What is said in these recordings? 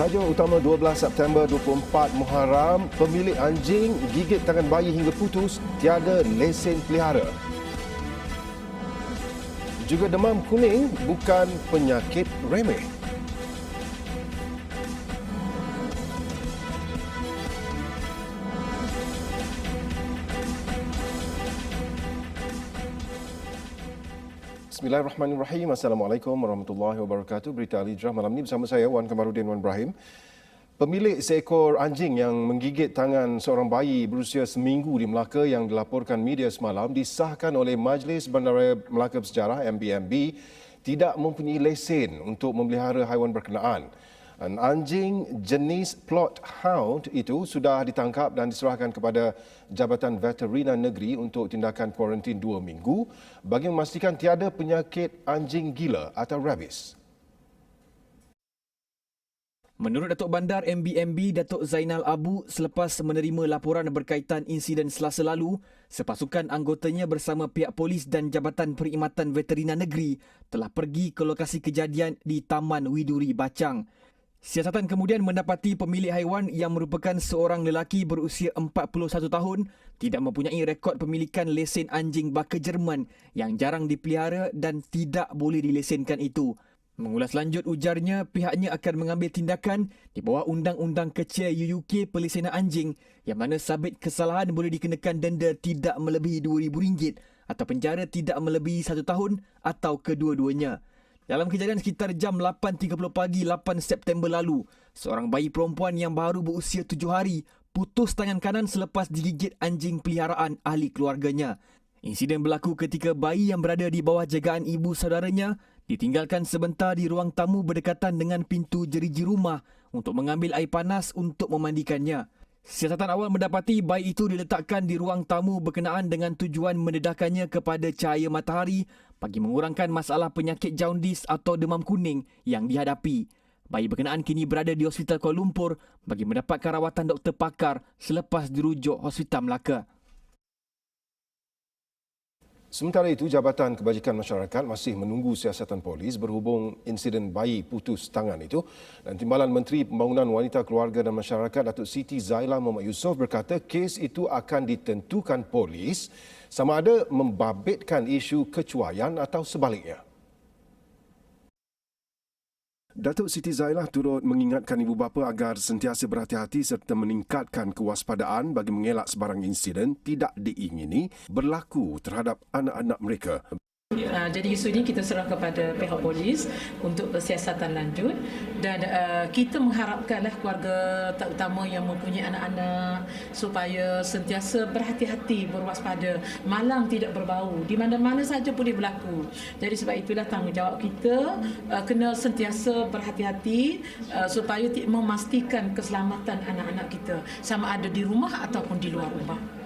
Tajuk utama 12 September 24 Muharram, pemilik anjing gigit tangan bayi hingga putus, tiada lesen pelihara. Juga demam kuning bukan penyakit remeh. Bismillahirrahmanirrahim. Assalamualaikum warahmatullahi wabarakatuh. Berita Al-Hijrah malam ini bersama saya Wan Kamaruddin Wan Ibrahim. Pemilik seekor anjing yang menggigit tangan seorang bayi berusia seminggu di Melaka yang dilaporkan media semalam disahkan oleh Majlis Bandara Melaka Bersejarah MBMB tidak mempunyai lesen untuk memelihara haiwan berkenaan. Anjing jenis Plot Hound itu sudah ditangkap dan diserahkan kepada Jabatan Veterina Negeri untuk tindakan kuarantin 2 minggu bagi memastikan tiada penyakit anjing gila atau rabies. Menurut Datuk Bandar MBMB Datuk Zainal Abu, selepas menerima laporan berkaitan insiden Selasa lalu, sepasukan anggotanya bersama pihak polis dan Jabatan Perkhidmatan Veterina Negeri telah pergi ke lokasi kejadian di Taman Widuri Bacang. Siasatan kemudian mendapati pemilik haiwan yang merupakan seorang lelaki berusia 41 tahun tidak mempunyai rekod pemilikan lesen anjing baka Jerman yang jarang dipelihara dan tidak boleh dilesenkan itu. Mengulas lanjut, ujarnya pihaknya akan mengambil tindakan di bawah Undang-Undang Kecil UUK Pelesenan Anjing yang mana sabit kesalahan boleh dikenakan denda tidak melebihi RM2,000 atau penjara tidak melebihi 1 tahun atau kedua-duanya. Dalam kejadian sekitar jam 8.30 pagi 8 September lalu, seorang bayi perempuan yang baru berusia 7 hari putus tangan kanan selepas digigit anjing peliharaan ahli keluarganya. Insiden berlaku ketika bayi yang berada di bawah jagaan ibu saudaranya ditinggalkan sebentar di ruang tamu berdekatan dengan pintu jeriji rumah untuk mengambil air panas untuk memandikannya. Siasatan awal mendapati bayi itu diletakkan di ruang tamu berkenaan dengan tujuan mendedahkannya kepada cahaya matahari bagi mengurangkan masalah penyakit jaundice atau demam kuning yang dihadapi. Bayi berkenaan kini berada di Hospital Kuala Lumpur bagi mendapatkan rawatan doktor pakar selepas dirujuk Hospital Melaka. Sementara itu, Jabatan Kebajikan Masyarakat masih menunggu siasatan polis berhubung insiden bayi putus tangan itu. Dan Timbalan Menteri Pembangunan Wanita, Keluarga dan Masyarakat Datuk Siti Zailah Muhammad Yusof berkata kes itu akan ditentukan polis sama ada membabitkan isu kecuaian atau sebaliknya. Datuk Siti Zailah turut mengingatkan ibu bapa agar sentiasa berhati-hati serta meningkatkan kewaspadaan bagi mengelak sebarang insiden tidak diingini berlaku terhadap anak-anak mereka. Jadi isu ini kita serah kepada pihak polis untuk siasatan lanjut dan kita mengharapkanlah keluarga terutama yang mempunyai anak-anak supaya sentiasa berhati-hati, berwaspada, malang tidak berbau, di mana-mana saja boleh berlaku. Jadi sebab itulah tanggungjawab kita kena sentiasa berhati-hati supaya memastikan keselamatan anak-anak kita sama ada di rumah ataupun di luar rumah.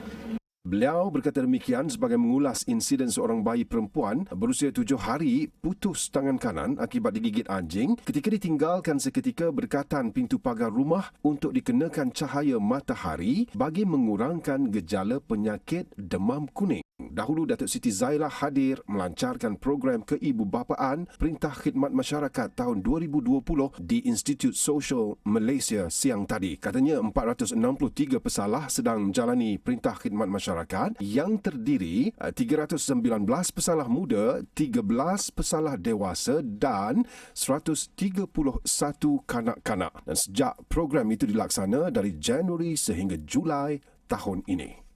Beliau berkata demikian sebagai mengulas insiden seorang bayi perempuan berusia 7 hari putus tangan kanan akibat digigit anjing ketika ditinggalkan seketika berdekatan pintu pagar rumah untuk dikenakan cahaya matahari bagi mengurangkan gejala penyakit demam kuning. Dahulu Datuk Siti Zailah hadir melancarkan program keibubapaan Perintah Khidmat Masyarakat tahun 2020 di Institut Sosial Malaysia siang tadi. Katanya 463 pesalah sedang menjalani Perintah Khidmat Masyarakat yang terdiri 319 pesalah muda, 13 pesalah dewasa dan 131 kanak-kanak. Dan sejak program itu dilaksana dari Januari sehingga Julai tahun ini.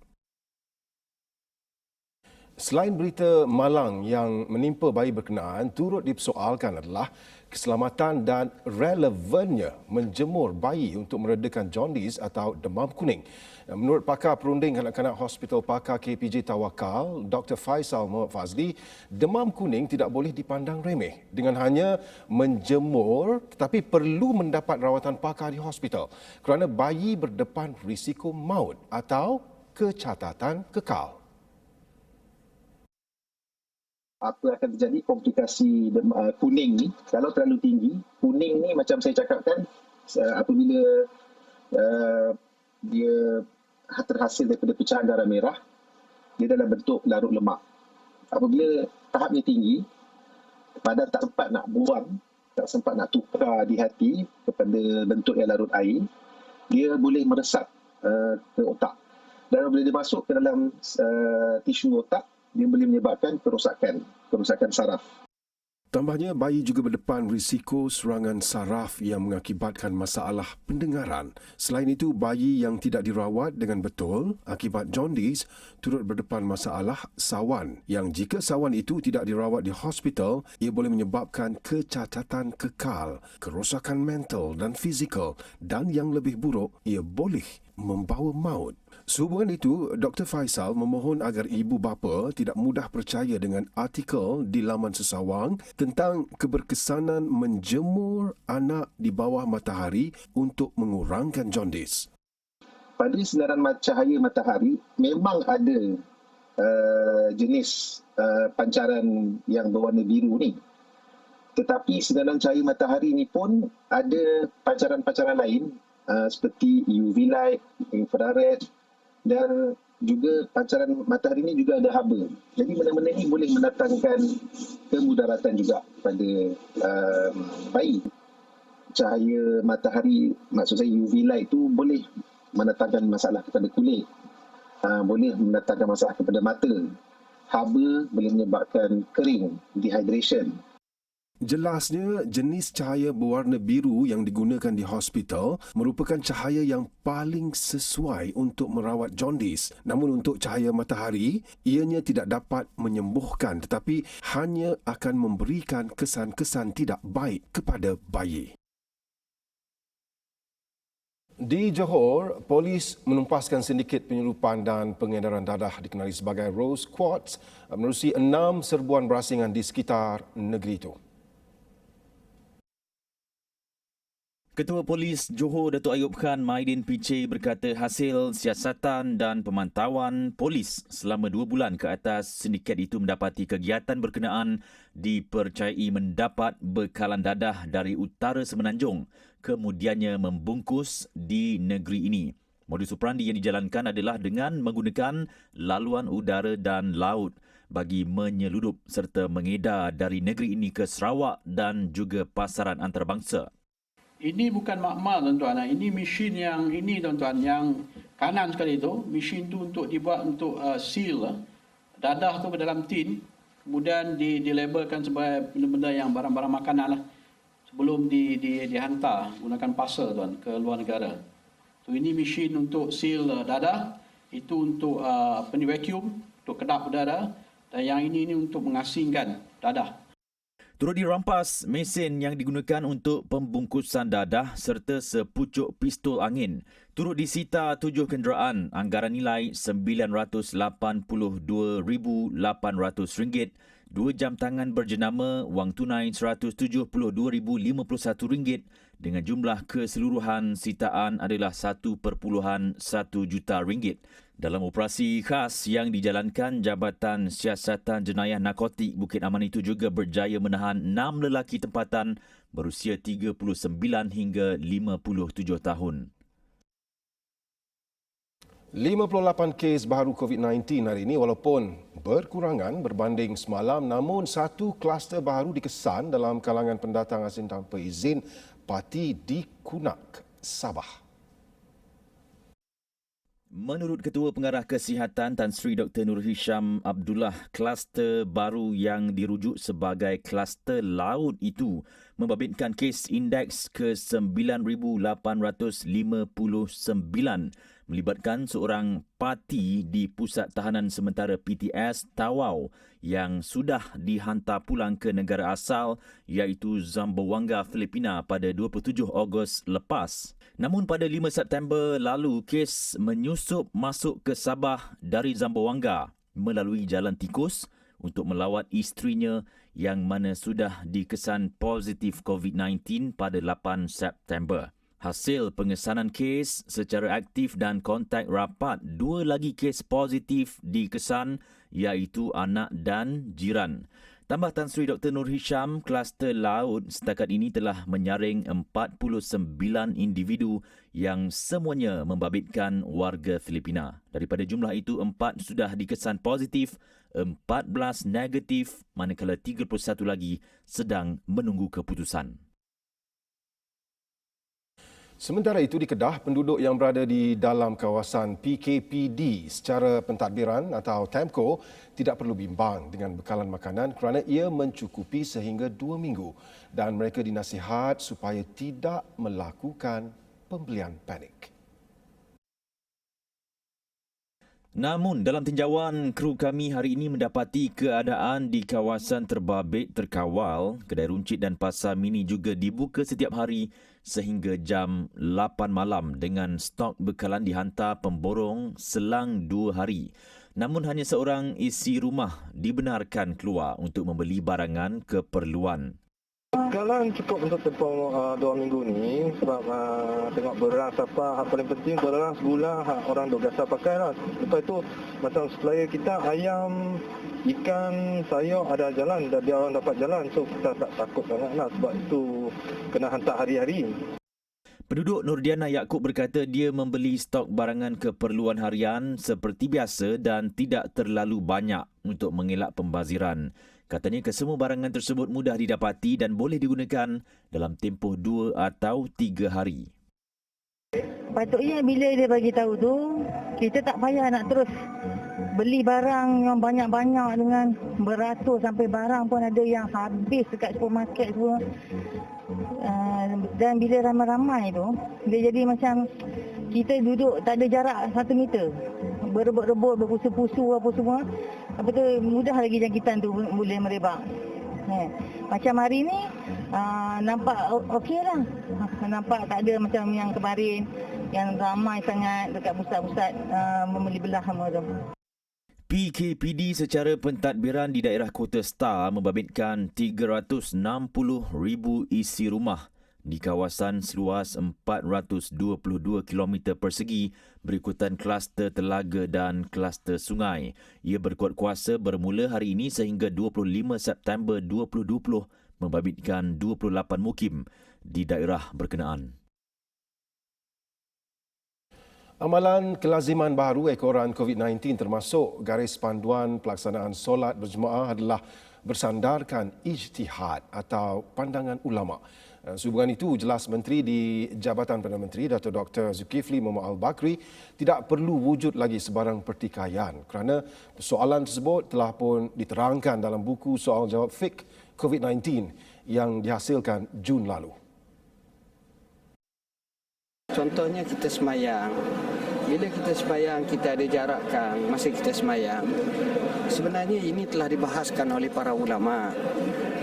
Selain berita malang yang menimpa bayi berkenaan, turut dipersoalkan adalah keselamatan dan relevannya menjemur bayi untuk meredakan jaundice atau demam kuning. Menurut pakar perunding kanak-kanak Hospital Pakar KPJ Tawakal, Dr. Faisal Muhammad Fazli, demam kuning tidak boleh dipandang remeh dengan hanya menjemur tetapi perlu mendapat rawatan pakar di hospital kerana bayi berdepan risiko maut atau kecacatan kekal. Apa akan terjadi komplikasi kuning ni kalau terlalu tinggi. Kuning ni macam saya cakapkan apabila dia terhasil daripada pecahan darah merah, dia dalam bentuk larut lemak. Apabila tahapnya tinggi, badan tak sempat nak buang tak sempat nak tukar di hati kepada bentuk yang larut air, dia boleh meresap ke otak. Dan bila dia masuk ke dalam tisu otak, dia boleh menyebabkan kerosakan saraf. Tambahnya, bayi juga berdepan risiko serangan saraf yang mengakibatkan masalah pendengaran. Selain itu, bayi yang tidak dirawat dengan betul akibat jaundice turut berdepan masalah sawan yang jika sawan itu tidak dirawat di hospital, ia boleh menyebabkan kecacatan kekal, kerosakan mental dan fizikal dan yang lebih buruk, ia boleh membawa maut. Sehubungan itu, Dr. Faisal memohon agar ibu bapa tidak mudah percaya dengan artikel di laman sesawang tentang keberkesanan menjemur anak di bawah matahari untuk mengurangkan jaundice. Pada sinaran cahaya matahari, memang ada jenis pancaran yang berwarna biru ni. Tetapi sinaran cahaya matahari ni pun ada pancaran-pancaran lain seperti UV light, infrared, dan juga pancaran matahari ini juga ada haba. Jadi benda-benda ini boleh mendatangkan kemudaratan juga pada bayi. Cahaya matahari, maksud saya UV light itu boleh mendatangkan masalah kepada kulit, boleh mendatangkan masalah kepada mata. Haba boleh menyebabkan kering, dehydration. Jelasnya, jenis cahaya berwarna biru yang digunakan di hospital merupakan cahaya yang paling sesuai untuk merawat jaundice. Namun untuk cahaya matahari, ianya tidak dapat menyembuhkan tetapi hanya akan memberikan kesan-kesan tidak baik kepada bayi. Di Johor, polis menumpaskan sindiket penyeludupan dan pengedaran dadah dikenali sebagai Rose Quartz menerusi 6 serbuan berasingan di sekitar negeri itu. Ketua Polis Johor Datuk Ayub Khan Maidin Piche berkata hasil siasatan dan pemantauan polis selama 2 bulan ke atas sindiket itu mendapati kegiatan berkenaan dipercayai mendapat bekalan dadah dari utara Semenanjung kemudiannya membungkus di negeri ini. Modus operandi yang dijalankan adalah dengan menggunakan laluan udara dan laut bagi menyeludup serta mengedar dari negeri ini ke Sarawak dan juga pasaran antarabangsa. Ini bukan makmal tuan-tuan. Ini mesin yang ini tuan-tuan, yang kanan sekali itu, mesin tu untuk dibuat untuk seal dadah tu ke dalam tin, kemudian dilabelkan sebagai benda-benda yang barang-barang makanan lah sebelum dihantar gunakan parcel tuan ke luar negara. So ini mesin untuk seal dadah, itu untuk vacuum untuk kedap udara, dan yang ini untuk mengasingkan dadah. Turut dirampas mesin yang digunakan untuk pembungkusan dadah serta sepucuk pistol angin. Turut disita 7 kenderaan, anggaran nilai RM982,800, 2 jam tangan berjenama, wang tunai RM172,051 dengan jumlah keseluruhan sitaan adalah RM1.1 juta. Dalam operasi khas yang dijalankan Jabatan Siasatan Jenayah Narkotik Bukit Aman itu juga berjaya menahan 6 lelaki tempatan berusia 39 hingga 57 tahun. 58 kes baru COVID-19 hari ini walaupun berkurangan berbanding semalam, namun satu kluster baru dikesan dalam kalangan pendatang asing tanpa izin parti di Kunak, Sabah. Menurut Ketua Pengarah Kesihatan Tan Sri Dr. Nur Hisham Abdullah, kluster baru yang dirujuk sebagai kluster laut itu membabitkan kes indeks ke 9,859 melibatkan seorang parti di Pusat Tahanan Sementara PTS Tawau yang sudah dihantar pulang ke negara asal iaitu Zamboanga, Filipina pada 27 Ogos lepas. Namun pada 5 September lalu, kes menyusup masuk ke Sabah dari Zamboanga melalui jalan tikus untuk melawat isterinya yang mana sudah dikesan positif COVID-19 pada 8 September. Hasil pengesanan kes secara aktif dan kontak rapat, 2 lagi kes positif dikesan iaitu anak dan jiran. Tambah Tan Sri Dr. Nur Hisham, kluster laut setakat ini telah menyaring 49 individu yang semuanya membabitkan warga Filipina. Daripada jumlah itu, 4 sudah dikesan positif, 14 negatif, manakala 31 lagi sedang menunggu keputusan. Sementara itu di Kedah, penduduk yang berada di dalam kawasan PKPD secara pentadbiran atau TEMCO tidak perlu bimbang dengan bekalan makanan kerana ia mencukupi sehingga 2 minggu dan mereka dinasihat supaya tidak melakukan pembelian panik. Namun, dalam tinjauan, kru kami hari ini mendapati keadaan di kawasan terbabit terkawal. Kedai runcit dan pasar mini juga dibuka setiap hari sehingga jam 8 malam dengan stok bekalan dihantar pemborong selang 2 hari. Namun hanya seorang isi rumah dibenarkan keluar untuk membeli barangan keperluan. Bekalan cukup untuk tempoh 2 minggu ni sebab tengok beras apa paling penting beras gula orang duk biasa pakai lah. Lepas tu macam supplier kita ayam, ikan, sayur ada jalan, dia orang dapat jalan, so kita tak takut sangat lah sebab itu kena hantar hari-hari. Penduduk Nurdiana Yaakob berkata dia membeli stok barangan keperluan harian seperti biasa dan tidak terlalu banyak untuk mengelak pembaziran. Katanya kesemua barangan tersebut mudah didapati dan boleh digunakan dalam tempoh 2 atau 3 hari. Patutnya bila dia bagi tahu tu, kita tak payah nak terus beli barang yang banyak-banyak dengan beratus sampai barang pun ada yang habis dekat supermarket semua. Dan bila ramai-ramai tu, dia jadi macam kita duduk tak ada jarak 1 meter. Berebut-rebut, berpusu-pusu apa semua. Apa tu mudah lagi jangkitan tu boleh merebak. Macam hari ni nampak okey lah. Nampak tak ada macam yang kemarin yang ramai sangat dekat pusat-pusat membeli belah semua tu. PKPD secara pentadbiran di daerah Kota Star membabitkan 360,000 isi rumah di kawasan seluas 422 km persegi berikutan kluster telaga dan kluster sungai. Ia berkuat kuasa bermula hari ini sehingga 25 September 2020 membabitkan 28 mukim di daerah berkenaan. Amalan kelaziman baru ekoran COVID-19 termasuk garis panduan pelaksanaan solat berjemaah adalah bersandarkan ijtihad atau pandangan ulama. Sehubungan itu, jelas Menteri di Jabatan Perdana Menteri Datuk Dr. Zulkifli Mohamed Al-Bakri tidak perlu wujud lagi sebarang pertikaian kerana soalan tersebut telah pun diterangkan dalam buku soal jawab fiqh COVID-19 yang dihasilkan Jun lalu. Contohnya kita semayang. Bila kita semayang, kita ada jarakkan masa kita semayang. Sebenarnya ini telah dibahaskan oleh para ulama.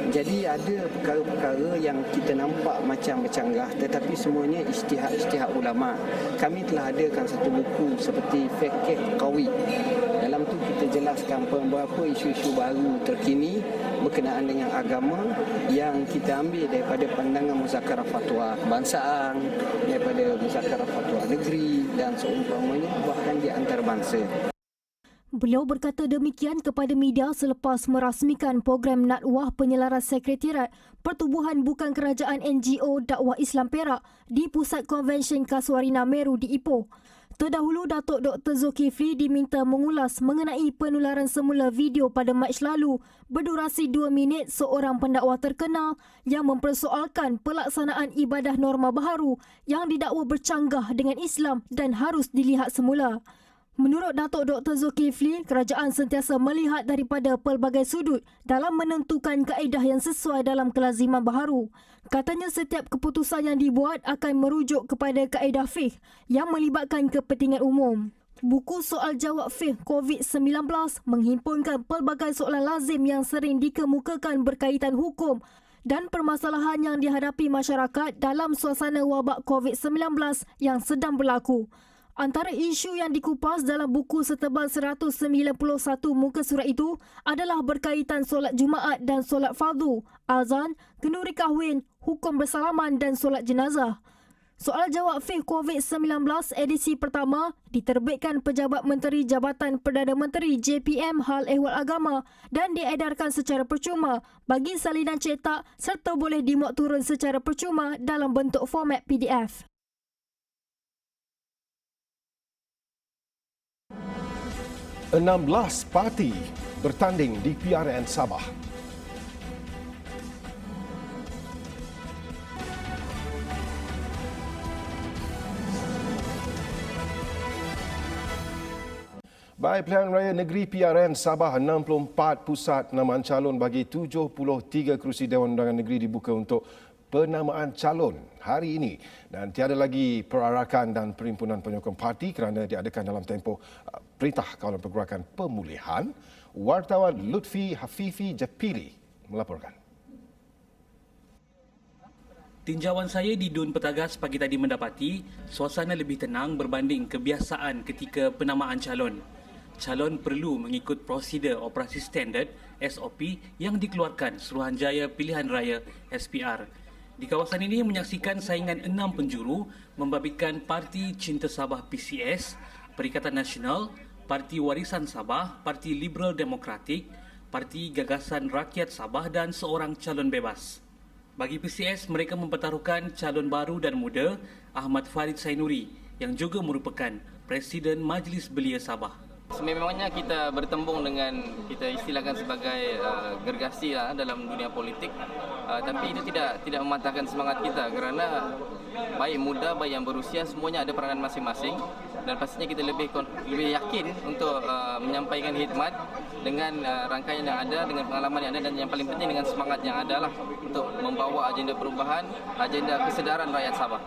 Jadi ada perkara-perkara yang kita nampak macam bercanggah tetapi semuanya ijtihad ulama. Kami telah adakan satu buku seperti Fiqh Qawi. Dalam tu kita jelaskan beberapa isu-isu baru terkini berkenaan dengan agama yang kita ambil daripada pandangan muzakarah fatwa kebangsaan, daripada muzakarah fatwa negeri dan seumpamanya bahkan di antarabangsa. Beliau berkata demikian kepada media selepas merasmikan program Nadwah Penyelaras Sekretariat Pertubuhan Bukan Kerajaan NGO Dakwah Islam Perak di Pusat Konvensyen Kasuarina Meru di Ipoh. Terdahulu, Datuk Dr. Zulkifli diminta mengulas mengenai penularan semula video pada Mac lalu berdurasi 2 minit seorang pendakwa terkenal yang mempersoalkan pelaksanaan ibadah norma baharu yang didakwa bercanggah dengan Islam dan harus dilihat semula. Menurut Datuk Dr. Zulkifli, kerajaan sentiasa melihat daripada pelbagai sudut dalam menentukan kaedah yang sesuai dalam kelaziman baharu. Katanya setiap keputusan yang dibuat akan merujuk kepada kaedah fiqh yang melibatkan kepentingan umum. Buku soal jawab fiqh COVID-19 menghimpunkan pelbagai soalan lazim yang sering dikemukakan berkaitan hukum dan permasalahan yang dihadapi masyarakat dalam suasana wabak COVID-19 yang sedang berlaku. Antara isu yang dikupas dalam buku setebal 191 muka surat itu adalah berkaitan solat Jumaat dan solat fardu, azan, kenduri kahwin, hukum bersalaman dan solat jenazah. Soal jawab Fih COVID-19 edisi pertama diterbitkan Pejabat Menteri Jabatan Perdana Menteri JPM Hal Ehwal Agama dan diedarkan secara percuma bagi salinan cetak serta boleh dimuat turun secara percuma dalam bentuk format PDF. "16 parti bertanding di PRN Sabah." Baik, Pilihan Raya Negeri PRN Sabah, 64 pusat penamaan calon bagi 73 kerusi Dewan Undangan Negeri dibuka untuk penamaan calon hari ini. Dan tiada lagi perarakan dan perhimpunan penyokong parti kerana diadakan dalam tempoh Perintah Kawalan Pergerakan Pemulihan. Wartawan Lutfi Hafifi Japili melaporkan. Tinjauan saya di Dun Petagas pagi tadi mendapati suasana lebih tenang berbanding kebiasaan ketika penamaan calon. Calon perlu mengikut prosedur operasi standard SOP yang dikeluarkan Suruhanjaya Pilihan Raya SPR. Di kawasan ini menyaksikan saingan 6 penjuru membabitkan Parti Cinta Sabah PCS, Perikatan Nasional, Parti Warisan Sabah, Parti Liberal Demokratik, Parti Gagasan Rakyat Sabah dan seorang calon bebas. Bagi PCS, mereka mempertaruhkan calon baru dan muda Ahmad Farid Sainuri yang juga merupakan Presiden Majlis Belia Sabah. Sememangnya kita bertembung dengan kita istilahkan sebagai gergasi dalam dunia politik, tapi itu tidak mematahkan semangat kita kerana baik muda, baik yang berusia semuanya ada peranan masing-masing dan pastinya kita lebih yakin untuk menyampaikan khidmat dengan rangkaian yang ada, dengan pengalaman yang ada dan yang paling penting dengan semangat yang ada lah untuk membawa agenda perubahan, agenda kesedaran rakyat Sabah.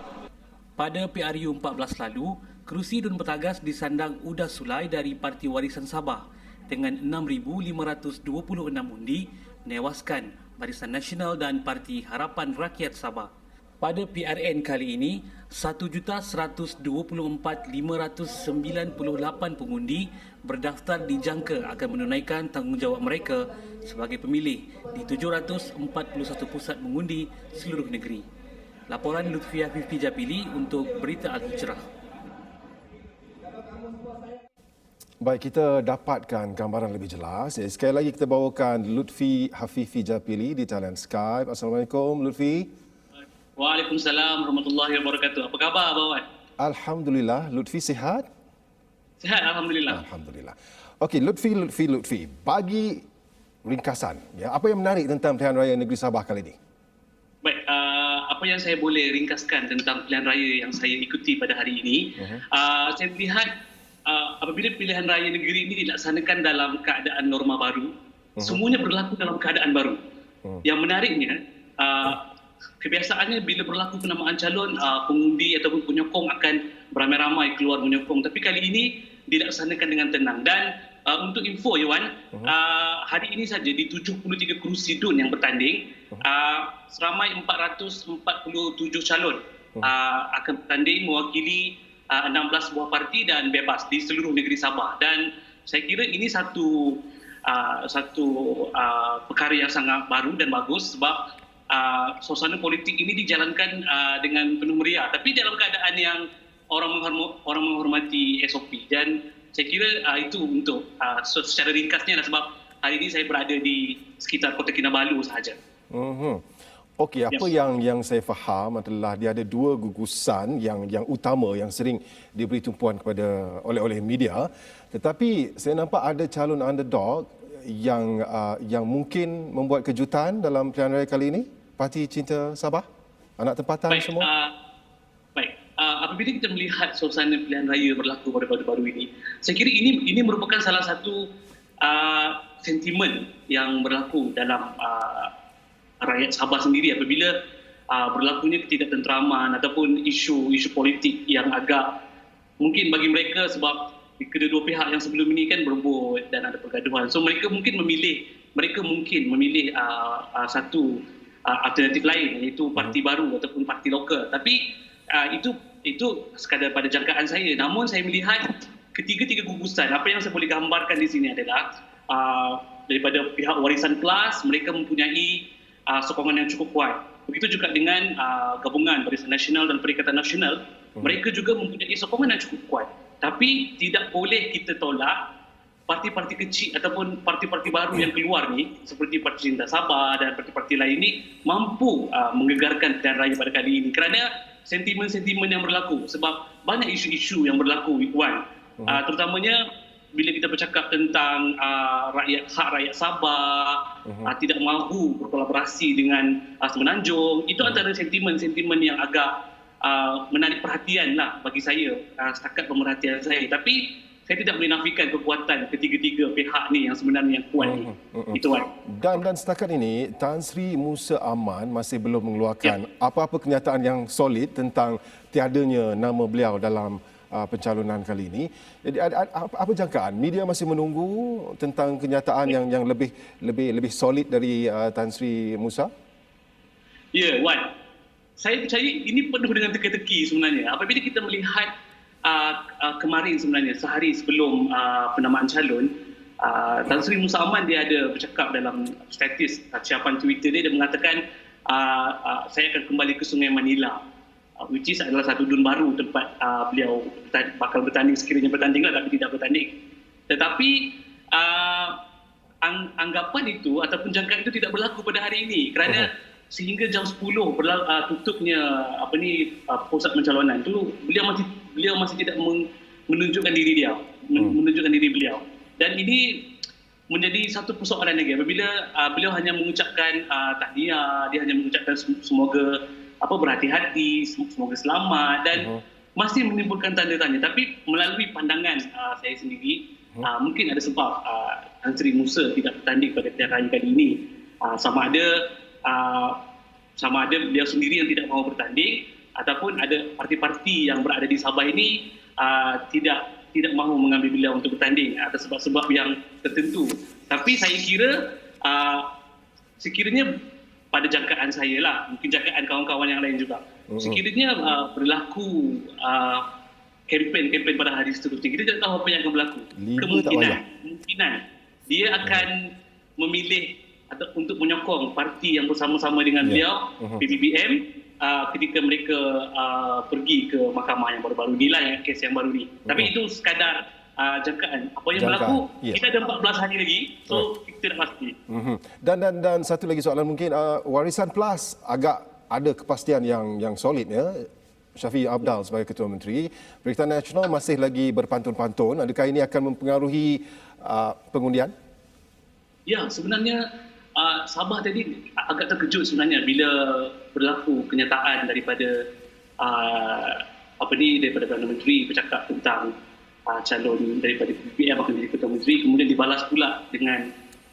Pada PRU 14 lalu, kerusi Dun Petagas disandang Uda Sulai dari Parti Warisan Sabah dengan 6,526 undi menewaskan Barisan Nasional dan Parti Harapan Rakyat Sabah. Pada PRN kali ini, 1,124,598 pengundi berdaftar dijangka akan menunaikan tanggungjawab mereka sebagai pemilih di 741 pusat mengundi seluruh negeri. Laporan Lutfi Hafifi Japili untuk Berita Al-Hijrah. Baik, kita dapatkan gambaran lebih jelas. Sekali lagi kita bawakan Lutfi Hafifi Japili di talian Skype. Assalamualaikum Lutfi. Waalaikumsalam warahmatullahi wabarakatuh. Apa khabar Abang Wan? Alhamdulillah. Lutfi sihat? Sihat, Alhamdulillah. Alhamdulillah. Okey, Lutfi. Bagi ringkasan, ya, apa yang menarik tentang Pilihan Raya Negeri Sabah kali ini? Baik, apa yang saya boleh ringkaskan tentang pilihan raya yang saya ikuti pada hari ini, saya melihat apabila pilihan raya negeri ini dilaksanakan dalam keadaan norma baru, semuanya berlaku dalam keadaan baru. Yang menariknya, kebiasaannya bila berlaku penamaan calon, pengundi ataupun penyokong akan beramai-ramai keluar menyokong. Tapi kali ini dilaksanakan dengan tenang. Dan untuk info, Iwan, hari ini saja di 73 kerusi DUN yang bertanding, seramai 447 calon akan bertanding mewakili 16 buah parti dan bebas di seluruh negeri Sabah. Dan saya kira ini satu perkara yang sangat baru dan bagus sebab suasana politik ini dijalankan dengan penuh meriah, tapi dalam keadaan yang orang menghormati SOP. Dan saya kira itu untuk secara ringkasnya lah, sebab hari ini saya berada di sekitar Kota Kinabalu sahaja. Okey, apa yang saya faham adalah dia ada dua gugusan yang utama yang sering diberi tumpuan oleh media, tetapi saya nampak ada calon underdog yang mungkin membuat kejutan dalam pilihan raya kali ini. Parti Cinta Sabah, anak tempatan semua. Baik, apabila kita melihat suasana pilihan raya berlaku pada baru-baru ini, saya kira ini merupakan salah satu sentimen yang berlaku dalam rakyat Sabah sendiri apabila berlakunya ketidaktentraman ataupun isu politik yang agak mungkin bagi mereka, sebab kedua-dua pihak yang sebelum ini kan berebut dan ada pergaduhan. So mereka mungkin memilih satu alternatif lain, iaitu parti baru ataupun parti lokal. Tapi itu sekadar pada jangkaan saya. Namun saya melihat ketiga-tiga gugusan, apa yang saya boleh gambarkan di sini adalah daripada pihak warisan kelas, mereka mempunyai sokongan yang cukup kuat. Begitu juga dengan gabungan Barisan Nasional dan Perikatan Nasional, mereka juga mempunyai sokongan yang cukup kuat. Tapi tidak boleh kita tolak parti-parti kecil ataupun parti-parti baru yang keluar ni, seperti Parti Cinta Sabah dan parti-parti lain ni, mampu menggegarkan pilihan raya pada kali ini kerana sentimen-sentimen yang berlaku. Sebab banyak isu-isu yang berlaku, Wan. Terutamanya bila kita bercakap tentang hak rakyat Sabah, tidak mahu berkolaborasi dengan Semenanjung, itu antara sentimen-sentimen yang agak menarik perhatian lah bagi saya, setakat pemerhatian saya. Tapi saya tidak boleh nafikan kekuatan ketiga-tiga pihak ni yang sebenarnya yang kuat ni. Itu kan. Dan setakat ini, Tan Sri Musa Aman masih belum mengeluarkan apa-apa kenyataan yang solid tentang tiadanya nama beliau dalam pencalonan kali ini. Jadi apa jangkaan? Media masih menunggu tentang kenyataan yang lebih solid dari Tan Sri Musa? Ya, Wan. Saya percaya ini penuh dengan teka-teki sebenarnya. Apabila kita melihat kemarin sebenarnya, sehari sebelum penamaan calon, Tan Sri Musa Aman dia ada bercakap dalam status siapan Twitter dia mengatakan saya akan kembali ke Sungai Manila. Which is adalah satu dun baru tempat beliau bakal bertanding sekiranya bertanding lah, tapi tidak bertanding. Tetapi anggapan itu ataupun jangkaan itu tidak berlaku pada hari ini kerana sehingga jam 10 tutupnya pusat pencalonan itu beliau masih tidak menunjukkan diri dia, menunjukkan diri beliau. Dan ini menjadi satu persoalan lagi apabila beliau hanya mengucapkan tahniah, dia hanya mengucapkan semoga berhati-hati, semoga selamat dan masih menimbulkan tanda tanya. Tapi melalui pandangan saya sendiri, mungkin ada sebab Tan Sri Musa tidak bertanding pada pilihan raya kali ini. Sama ada beliau sendiri yang tidak mahu bertanding ataupun ada parti-parti yang berada di Sabah ini tidak mahu mengambil beliau untuk bertanding atas sebab-sebab yang tertentu. Tapi saya kira sekiranya pada jangkaan saya lah, mungkin jangkaan kawan-kawan yang lain juga. Sekiranya berlaku kempen pada hari seterusnya, kita tidak tahu apa yang akan berlaku. Kemungkinan dia akan memilih atau untuk menyokong parti yang bersama-sama dengan beliau, PBBM, ketika mereka pergi ke mahkamah yang baru-baru ni lah, kes yang baru ni. Tapi itu sekadar jangkaan. Apa yang berlaku, kita ada 14 hari lagi, so kita tidak pasti. Dan satu lagi soalan mungkin, Warisan Plus agak ada kepastian yang solid ya. Syafiee Apdal sebagai Ketua Menteri, Perikatan Nasional masih lagi berpantun-pantun. Adakah ini akan mempengaruhi pengundian? Ya, sebenarnya Sabah tadi agak terkejut sebenarnya bila berlaku kenyataan daripada daripada Perdana Menteri bercakap tentang calon daripada PPM akan menjadi Ketua Menteri, kemudian dibalas pula dengan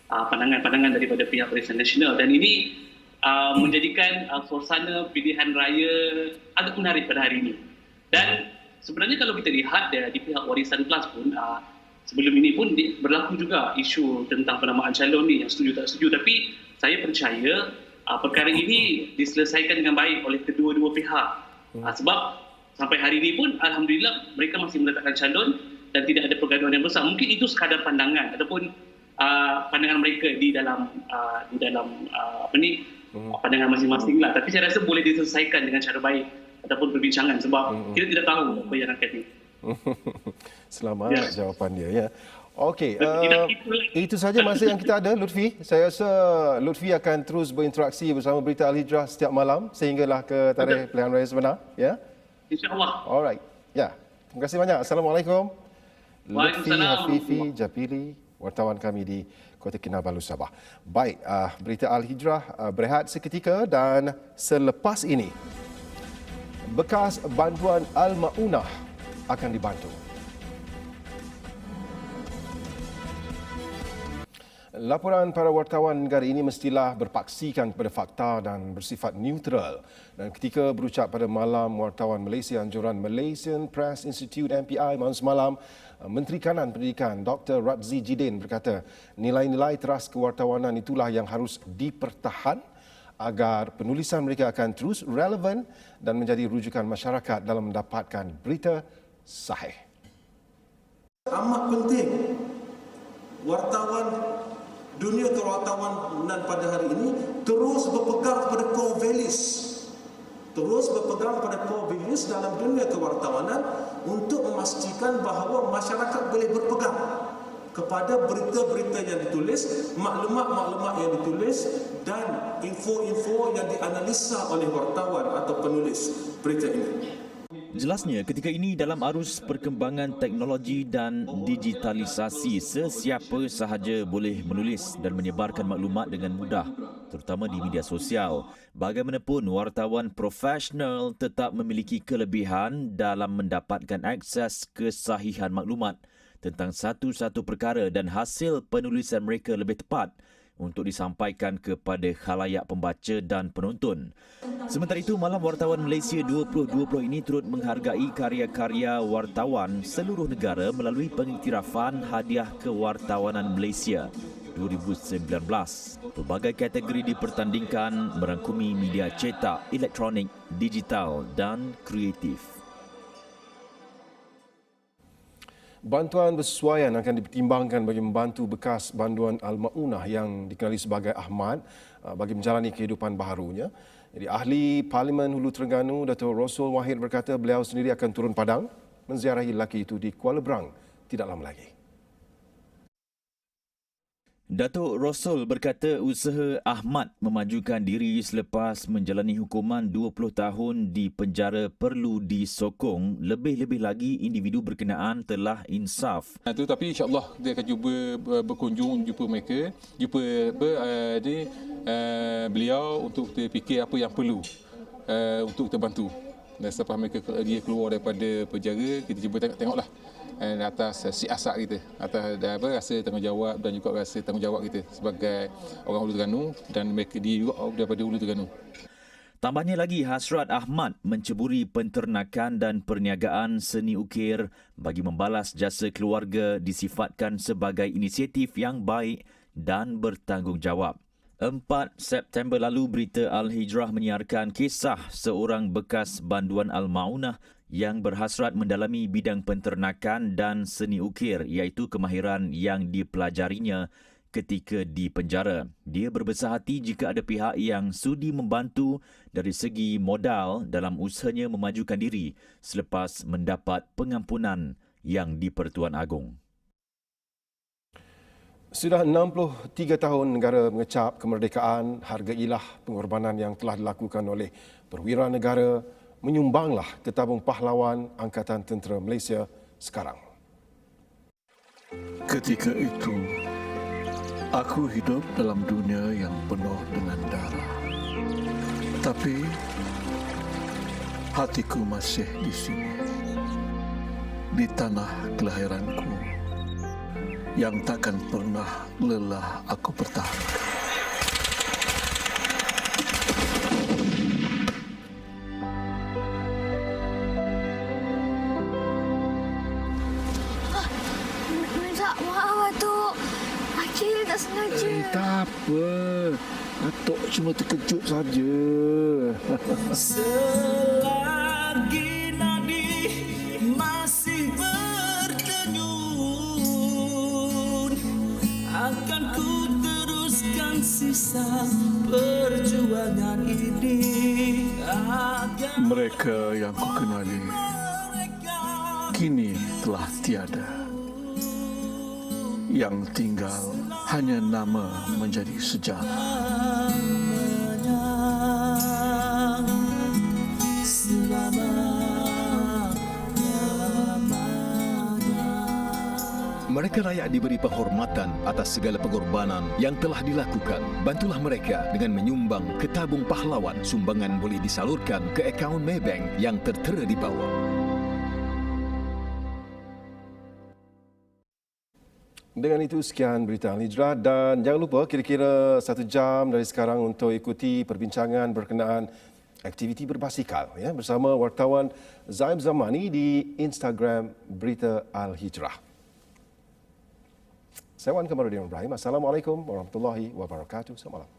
pandangan-pandangan daripada pihak Barisan Nasional, dan ini menjadikan suasana pilihan raya agak menarik pada hari ini. Dan sebenarnya kalau kita lihat di pihak Warisan Plus pun sebelum ini pun berlaku juga isu tentang penamaan calon ni yang setuju tak setuju, tapi saya percaya perkara ini diselesaikan dengan baik oleh kedua-dua pihak. Sebab sampai hari ini pun alhamdulillah mereka masih meletakkan calon dan tidak ada pergaduhan yang besar. Mungkin itu sekadar pandangan ataupun pandangan mereka di dalam pandangan masing-masing lah. Tapi saya rasa boleh diselesaikan dengan cara baik ataupun perbincangan sebab kita tidak tahu apa yang akan Selamat jawapan dia ya. Okey, itu saja masa yang kita ada, Lutfi. Saya rasa Lutfi akan terus berinteraksi bersama Berita Al-Hijrah setiap malam sehinggalah ke tarikh pilihan raya sebenar, ya. InsyaAllah. Alright. Ya. Terima kasih banyak. Assalamualaikum. Lutfi Hafifi Japili, wartawan kami di Kota Kinabalu, Sabah. Baik, Berita Al-Hijrah berehat seketika dan selepas ini bekas bantuan Al-Maunah akan dibantu. Laporan para wartawan negara ini mestilah berpaksikan kepada fakta dan bersifat neutral. Dan ketika berucap pada Malam Wartawan Malaysia anjuran Malaysian Press Institute MPI malam semalam, Menteri Kanan Pendidikan Dr. Razzie Jidin berkata, nilai-nilai teras kewartawanan itulah yang harus dipertahan agar penulisan mereka akan terus relevan dan menjadi rujukan masyarakat dalam mendapatkan berita sahih. Amat penting wartawan dunia kewartawanan pada hari ini terus berpegang kepada core values. Terus berpegang pada core values dalam dunia kewartawanan untuk memastikan bahawa masyarakat boleh berpegang kepada berita-berita yang ditulis, maklumat-maklumat yang ditulis dan info-info yang dianalisa oleh wartawan atau penulis berita ini. Jelasnya ketika ini dalam arus perkembangan teknologi dan digitalisasi, sesiapa sahaja boleh menulis dan menyebarkan maklumat dengan mudah, terutama di media sosial. Bagaimanapun, wartawan profesional tetap memiliki kelebihan dalam mendapatkan akses kesahihan maklumat tentang satu-satu perkara dan hasil penulisan mereka lebih tepat untuk disampaikan kepada khalayak pembaca dan penonton. Sementara itu, Malam Wartawan Malaysia 2020 ini turut menghargai karya-karya wartawan seluruh negara melalui pengiktirafan Hadiah Kewartawanan Malaysia 2019. Pelbagai kategori dipertandingkan merangkumi media cetak, elektronik, digital dan kreatif. Bantuan bersesuaian akan dipertimbangkan bagi membantu bekas banduan Al-Ma'unah yang dikenali sebagai Ahmad bagi menjalani kehidupan baharunya. Jadi Ahli Parlimen Hulu Terengganu, Dato' Rosul Wahid berkata beliau sendiri akan turun padang menziarahi lelaki itu di Kuala Berang tidak lama lagi. Datuk Rosul berkata usaha Ahmad memajukan diri selepas menjalani hukuman 20 tahun di penjara perlu disokong. Lebih-lebih lagi individu berkenaan telah insaf. Tapi insya-Allah dia akan cuba berkunjung jumpa mereka, jumpa beliau untuk kita fikir apa yang perlu untuk kita bantu. Dan selepas mereka dia keluar daripada penjara, kita cuba tengoklah atas siasat kita, atas rasa tanggungjawab dan juga rasa tanggungjawab kita sebagai orang Hulu Terengganu dan mereka dia juga daripada Hulu Terengganu. Tambahnya lagi, hasrat Ahmad menceburi penternakan dan perniagaan seni ukir bagi membalas jasa keluarga disifatkan sebagai inisiatif yang baik dan bertanggungjawab. 4 September lalu, Berita Al-Hijrah menyiarkan kisah seorang bekas banduan Al-Ma'unah yang berhasrat mendalami bidang penternakan dan seni ukir, iaitu kemahiran yang dipelajarinya ketika di penjara. Dia berbesar hati jika ada pihak yang sudi membantu dari segi modal dalam usahanya memajukan diri selepas mendapat pengampunan yang di-Pertuan Agong. Sudah 63 tahun negara mengecap kemerdekaan, hargailah pengorbanan yang telah dilakukan oleh perwira negara, menyumbanglah ke tabung pahlawan Angkatan Tentera Malaysia sekarang. Ketika itu, aku hidup dalam dunia yang penuh dengan darah. Tapi, hatiku masih di sini, di tanah kelahiranku, yang takkan pernah lelah aku pertahankan. Tak sengaja. Tak apa. Atok cuma terkejut saja. Selagi nadi masih berdenyut, akan ku teruskan sisa perjuangan ini. Mereka yang ku kenali kini telah tiada. Yang tinggal hanya nama menjadi sejarah. Mereka layak diberi penghormatan atas segala pengorbanan yang telah dilakukan. Bantulah mereka dengan menyumbang ke tabung pahlawan. Sumbangan boleh disalurkan ke akaun Maybank yang tertera di bawah. Dengan itu, sekian Berita Al-Hijrah dan jangan lupa kira-kira 1 jam dari sekarang untuk ikuti perbincangan berkenaan aktiviti berbasikal ya, bersama wartawan Zaim Zamani di Instagram Berita Al-Hijrah. Saya Wan Kamarudin Ibrahim. Assalamualaikum warahmatullahi wabarakatuh. Selamat malam.